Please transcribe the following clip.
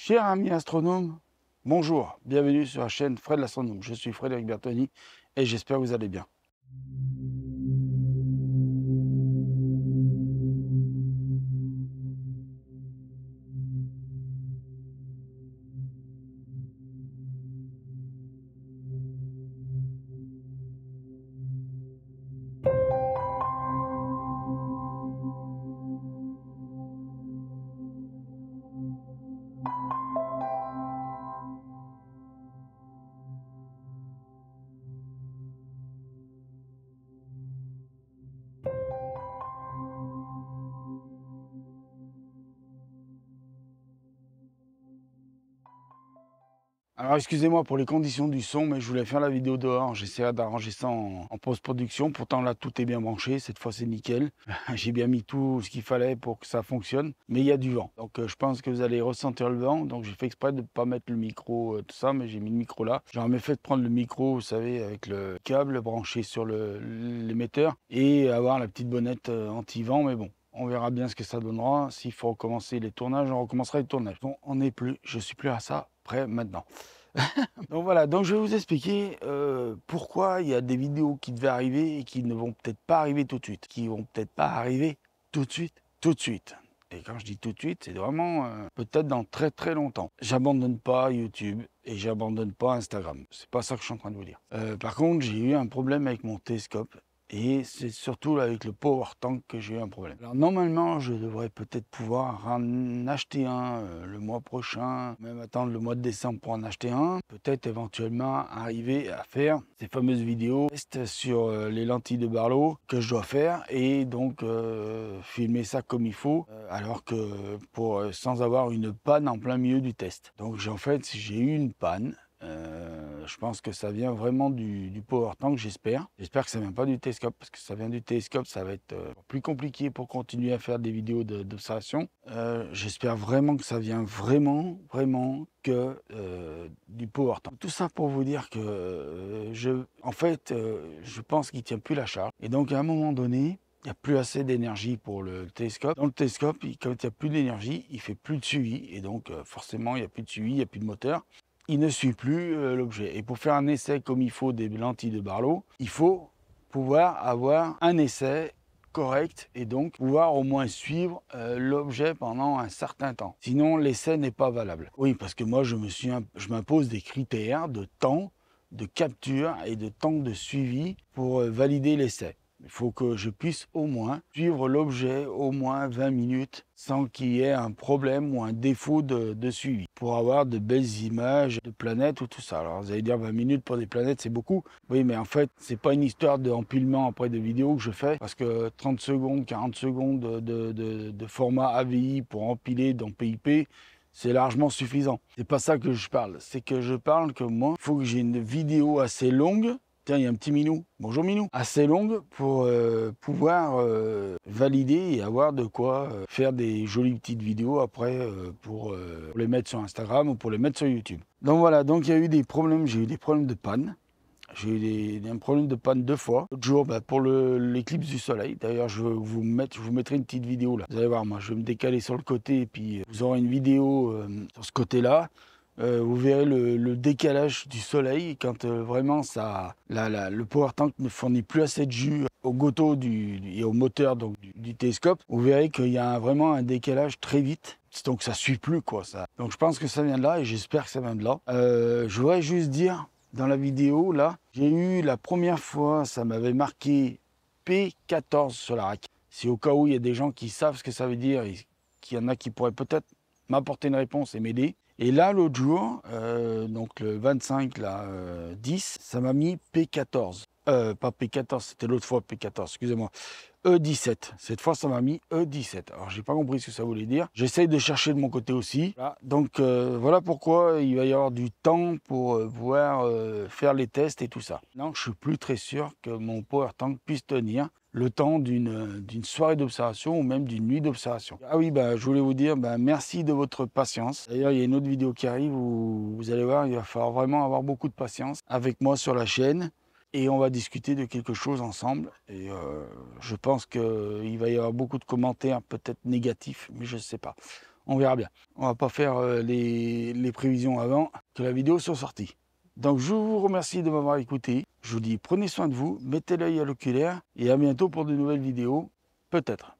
Chers amis astronomes, bonjour, bienvenue sur la chaîne Fred l'astronome. Je suis Frédéric Bertoni et j'espère que vous allez bien. Alors excusez-moi pour les conditions du son, mais je voulais faire la vidéo dehors. J'essaierai d'arranger ça en post-production. Pourtant là, tout est bien branché. Cette fois, c'est nickel. J'ai bien mis tout ce qu'il fallait pour que ça fonctionne. Mais il y a du vent. Donc je pense que vous allez ressentir le vent. Donc j'ai fait exprès de ne pas mettre le micro, tout ça, mais j'ai mis le micro là. J'aurais mieux fait de prendre le micro, vous savez, avec le câble branché sur l'émetteur et avoir la petite bonnette anti-vent. Mais bon. On verra bien ce que ça donnera. S'il faut recommencer les tournages, on recommencera les tournages. Bon, on n'est plus, je suis plus à ça prêt maintenant. Donc voilà, donc je vais vous expliquer pourquoi il y a des vidéos qui devaient arriver et qui ne vont peut-être pas arriver tout de suite. Qui vont peut-être pas arriver tout de suite, tout de suite. Et quand je dis tout de suite, c'est vraiment peut-être dans très très longtemps. J'abandonne pas YouTube et j'abandonne pas Instagram. C'est pas ça que je suis en train de vous dire. Par contre, j'ai eu un problème avec mon télescope. Et c'est surtout avec le Power Tank que j'ai eu un problème. Alors normalement, je devrais peut-être pouvoir en acheter un le mois prochain, même attendre le mois de décembre pour en acheter un. Peut-être éventuellement arriver à faire ces fameuses vidéos test sur les lentilles de Barlow que je dois faire et donc filmer ça comme il faut, alors que sans avoir une panne en plein milieu du test. Donc en fait, j'ai eu une panne. Je pense que ça vient vraiment du Power Tank, j'espère. J'espère que ça vient pas du télescope, parce que ça vient du télescope, ça va être plus compliqué pour continuer à faire des vidéos d'observation. J'espère vraiment que ça vient vraiment que du Power Tank. Tout ça pour vous dire que je pense qu'il tient plus la charge. Et donc à un moment donné, il n'y a plus assez d'énergie pour le télescope. Dans le télescope, quand il n'y a plus d'énergie, il fait plus de suivi. Et donc forcément, il n'y a plus de suivi, il n'y a plus de moteur. Il ne suit plus l'objet. Et pour faire un essai comme il faut des lentilles de Barlow, il faut pouvoir avoir un essai correct et donc pouvoir au moins suivre l'objet pendant un certain temps. Sinon, l'essai n'est pas valable. Oui, parce que moi, je m'impose des critères de temps, de capture et de temps de suivi pour valider l'essai. Il faut que je puisse au moins suivre l'objet au moins 20 minutes sans qu'il y ait un problème ou un défaut de suivi pour avoir de belles images de planètes ou tout ça. Alors vous allez dire 20 minutes pour des planètes, c'est beaucoup. Oui, mais en fait, c'est pas une histoire d'empilement après de vidéos que je fais parce que 30 secondes, 40 secondes de format AVI pour empiler dans PIP, c'est largement suffisant. C'est pas ça que je parle. C'est que je parle que moi, il faut que j'ai une vidéo assez longue. Tiens, il y a un petit minou. Bonjour minou. Assez longue pour pouvoir valider et avoir de quoi faire des jolies petites vidéos après pour les mettre sur Instagram ou pour les mettre sur YouTube. Donc voilà, donc il y a eu des problèmes, j'ai eu des problèmes de panne. J'ai eu un problème de panne 2 fois. L'autre jour, pour l'éclipse du soleil. D'ailleurs, je vous mettrai une petite vidéo là. Vous allez voir, moi, je vais me décaler sur le côté et puis vous aurez une vidéo sur ce côté-là. Vous verrez le décalage du soleil quand vraiment le Power Tank ne fournit plus assez de jus au goto et au moteur donc, du télescope. Vous verrez qu'il y a vraiment un décalage très vite. Donc ça ne suit plus quoi ça. Donc je pense que ça vient de là et j'espère que ça vient de là. Je voudrais juste dire dans la vidéo là, j'ai eu la première fois, ça m'avait marqué P14 sur la raquette. Si au cas où il y a des gens qui savent ce que ça veut dire, qu'il y en a qui pourraient peut-être m'apporter une réponse et m'aider. Et là, l'autre jour, donc le 25, là, 10, ça m'a mis P14. Pas P14, c'était l'autre fois P14, excusez-moi. E17. Cette fois, ça m'a mis E17. Alors, j'ai pas compris ce que ça voulait dire. J'essaye de chercher de mon côté aussi. Voilà. Donc, voilà pourquoi il va y avoir du temps pour pouvoir faire les tests et tout ça. Non, je suis plus très sûr que mon Power Tank puisse tenir le temps d'une soirée d'observation ou même d'une nuit d'observation. Ah oui, bah, je voulais vous dire merci de votre patience. D'ailleurs, il y a une autre vidéo qui arrive où vous allez voir, il va falloir vraiment avoir beaucoup de patience avec moi sur la chaîne. Et on va discuter de quelque chose ensemble. Et je pense qu'il va y avoir beaucoup de commentaires, peut-être négatifs, mais je ne sais pas. On verra bien. On va pas faire les prévisions avant que la vidéo soit sortie. Donc je vous remercie de m'avoir écouté. Je vous dis prenez soin de vous, mettez l'œil à l'oculaire et à bientôt pour de nouvelles vidéos, peut-être.